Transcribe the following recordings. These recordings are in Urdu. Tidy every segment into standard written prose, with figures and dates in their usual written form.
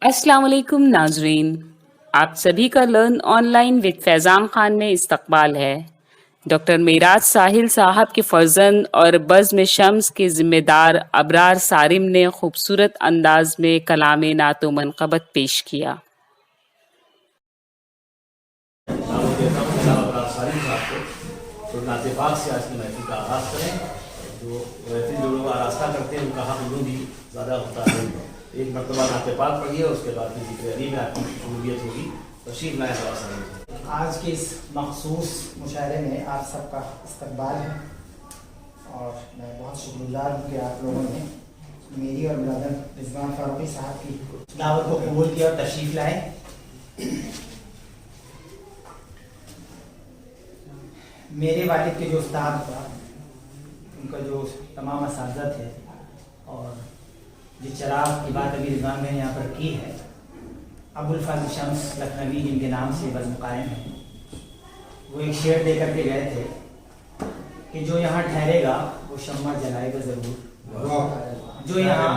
السلام علیکم ناظرین، آپ سبھی کا لرن آن لائن وتھ فیضان خان میں استقبال ہے۔ ڈاکٹر معراج ساحل صاحب کے فرزند اور بزم شمس کے ذمہ دار ابرار صارم نے خوبصورت انداز میں کلام نعت و منقبت پیش کیا۔ نعت پاک سے آج کی محفل کا آغاز کریں۔ جو محفل جو لوگ آراستہ کرتے ہیں ان کا حق یوں بھی زیادہ ہوتا ہے۔ ایک مرتبہ نعت پاک پڑھیے، اس کے بعد پھر ذکر علی میں آپ کی شمولیت ہوگی۔ تشریف لائیں حضرات۔ آج کے اس مخصوص مشاعرے میں آپ سب کا استقبال ہے اور میں بہت شکر گزار ہوں کہ آپ لوگوں نے میری اور برادر رضوان فاروقی صاحب کی دعوت کو قبول کیا اور تشریف لائے۔ میرے والد کے جو استاد تھا، ان کا جو تمام اساتذہ تھے، اور جس چراغ کی بات ابھی رضوان نے یہاں پر کی ہے، ابو الفضل شمس لکھنوی جن کے نام سے بزم قائم ہے، وہ ایک شعر دے کر کے گئے تھے کہ جو یہاں ٹھہرے گا وہ شمع جلائے گا ضرور، جو یہاں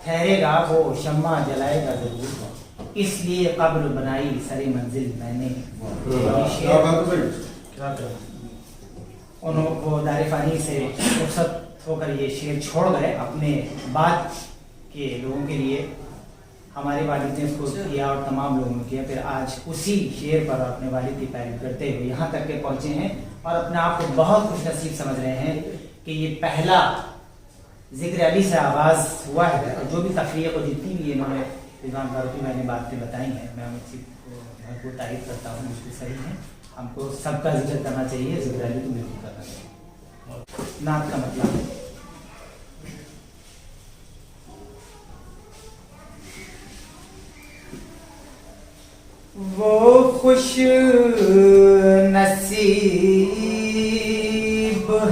ٹھہرے گا وہ شمع جلائے گا ضرور، اس لیے قبر بنائی سر منزل میں نے۔ وہ دار فانی سے رخصت ہو کر یہ شعر چھوڑ گئے اپنے بعد کے لوگوں کے لیے۔ ہمارے والد نے اس کو کیا اور تمام لوگوں نے کیا، پھر آج اسی شعر پر اپنے والد کی پیروی کرتے ہوئے یہاں تک کے پہنچے ہیں اور اپنے آپ کو بہت خوش نصیب سمجھ رہے ہیں کہ یہ پہلا ذکر علی سے آغاز ہوا ہے۔ اور جو بھی تفریح کو جتنی بھی انہوں نے رضوان فاروقی میں نے باتیں بتائی ہیں، میں ان کی بہت تعریف کرتا ہوں، اس کو صحیح ہے۔ ہم کو سب کا ذکر کرنا چاہیے، ذکر علی کو بالکل کرنا چاہیے۔ نعت کا مطلب وہ خوش نصیب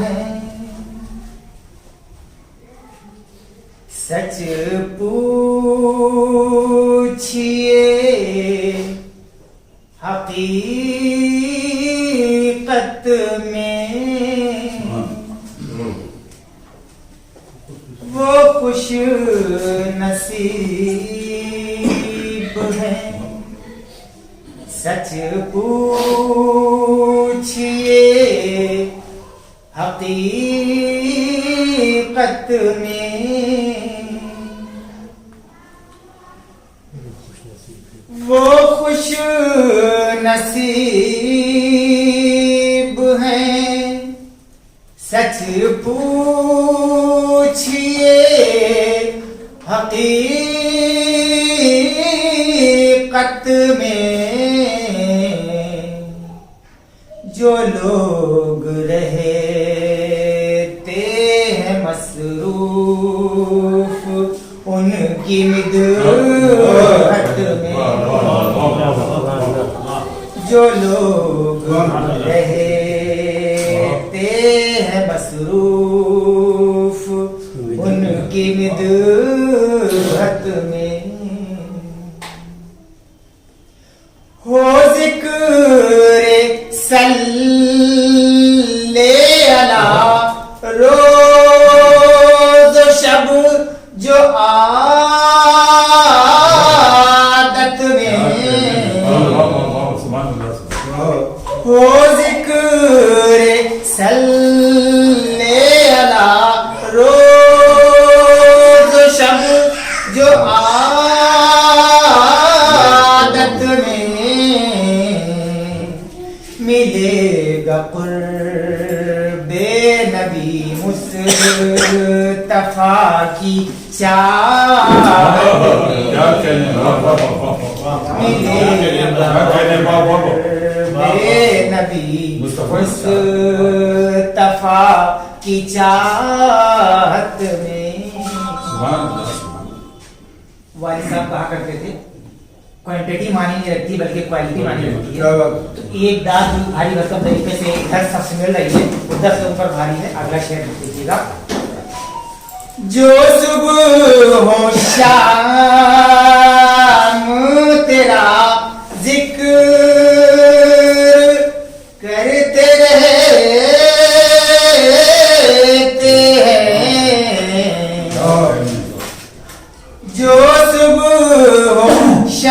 ہیں سچ پوچھئے حقیقت میں، وہ خوش نصیب ہیں سچ پوچھئے حقیقت میں، وہ خوش نصیب ہیں سچ پوچھئے حقیقت میں، جو لوگ رہتے ہیں مصروف ان کی مدحت میں، جو لوگ رہتے ہیں مصروف ان کی مدحت میں، ہو ذکر صلی علی روز و شب جو عادت میں، ہو ذکر صلی علی روز و شب جو عادت میں، ملے گا قرب نبی مصطفیٰ کی چاہت میں، ملے گا قرب نبی مصطفیٰ کی چاہت میں۔ والد صاحب کہا کرتے تھے کوانٹٹی معنی نہیں رکھتی بلکہ کوالٹی معنی رکھتی ہے۔ تو ایک داد بھاری بھرکم طریقے سے ادھر سب سے مل رہی ہے، ادھر سے اوپر بھاری ہے۔ اگلا شعر دیکھیے گا۔ جو صبح ہو شام تیرا ذکر کرتے رہتے ہیں، جو صبح ہو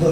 2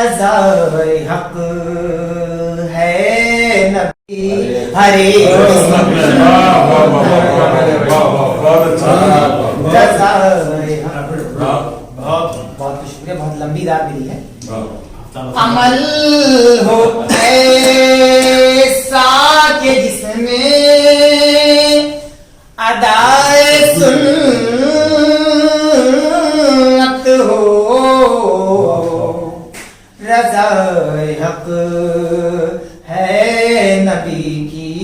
رضا حق ہے نبی ہر ایک رضا حق. بہت شکریہ, بہت لمبی رات ملی ہے. عمل ہو ایسا کہ جس میں ادائے سنت ہو, رضا حق ہے نبی کی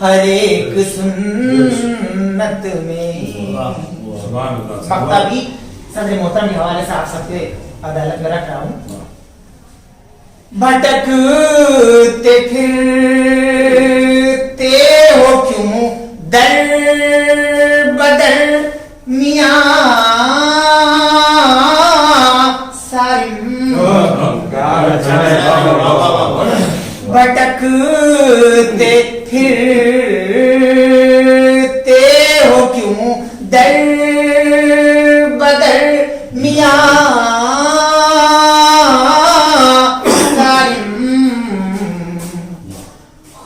ہر ایک سنت میں. مقطع بھی صدر محترم کے حوالے سے آپ سب کے عدالت میں رکھ رہا ہوں. بھٹکتے پھرتے ہو کیوں در بدر میاں سارم, بھٹکتے پھرتے ہو کیوں در بدر میاں سارم,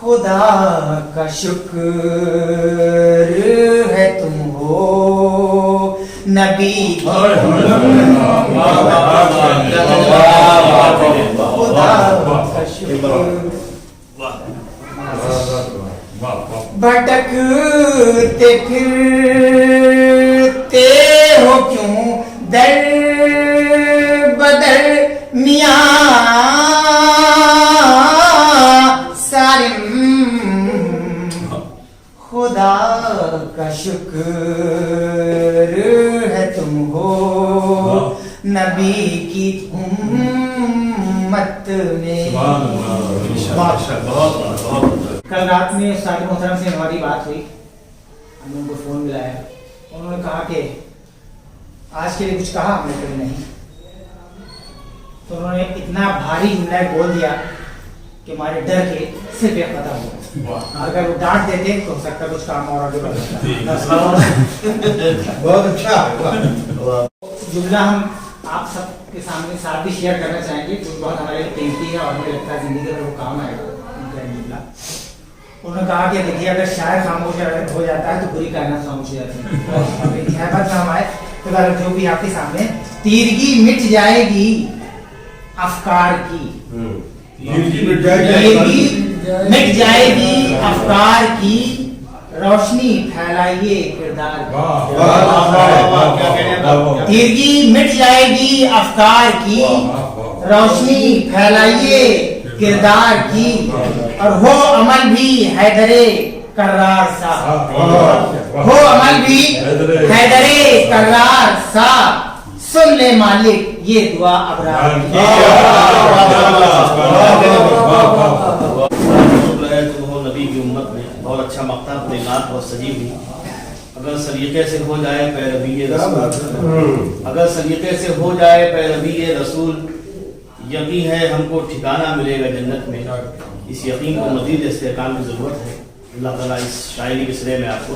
خدا کا شکر ہے تم ہو نبی کی خدا کا شکر. بھٹکتے پھرتے ہو کیوں در بدر میاں سارم, خدا کا شکر ہے تم ہو نبی کی امت میں. کل رات میں استاد محترم سے ہماری بات ہوئی, ہم نے ان کو فون ملایا, انہوں نے کہا کہ آج کے لیے کچھ کہا ہم نے کبھی نہیں, تو انہوں نے اتنا بھاری جملہ بول دیا کہ ہمارے ڈر کے صرف ایک ختم ہوا. اگر وہ ڈانٹ دیتے تو ہو سکتا کچھ کام اور آگے بڑھ سکتا. بہت اچھا جملہ ہم آپ سب کے سامنے ساتھ بھی شیئر کرنا چاہیں گے, جو بہت ہمارے لیے قیمتی ہے اور ہمیں لگتا ہے زندگی میں وہ کام آئے گا. انہوں نے کہا کہ دیکھیے اگر شاعر خاموش ہو جاتا ہے تو پوری کائنات خاموش ہو جاتی ہے. بات میں ہم آئے تو جو بھی آپ کے سامنے تیرگی مٹ جائے گی افکار کی, تیرگی مٹ جائے گی افکار کی, روشنی پھیلائیے کردار کی. تیرگی مٹ جائے گی افکار کی, روشنی پھیلائیے کردار کی, اور ہو عمل بھی حیدرے کرار سا, ہو عمل بھی حیدرے کرار سا, سن لے مالک یہ دعا ابرار کی. نبی کی امت میں بہت اچھا مقطع, اپنے نعت بہت سجی ہوئی. اگر سلیقے سے ہو جائے پیروی رسول, اگر سلیقے سے ہو جائے پیروی رسول, یقین ہے ہم کو ٹھکانہ ملے گا جنت میں. اس یقین کو مزید استحکام کی ضرورت ہے. اللہ تعالیٰ اس شاعری کے سرے میں آپ کو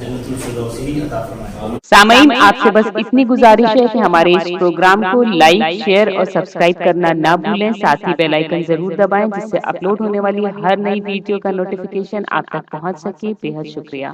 جنت الفردوس ہی عطا فرمائے. سامعین آپ سے بس اتنی گزارش ہے کہ ہمارے اس پروگرام کو لائک شیئر اور سبسکرائب کرنا نہ بھولیں, ساتھ ہی بیل آئیکن ضرور دبائیں جس سے اپلوڈ ہونے والی ہر نئی ویڈیو کا نوٹیفیکیشن آپ تک پہنچ سکے. بے حد شکریہ.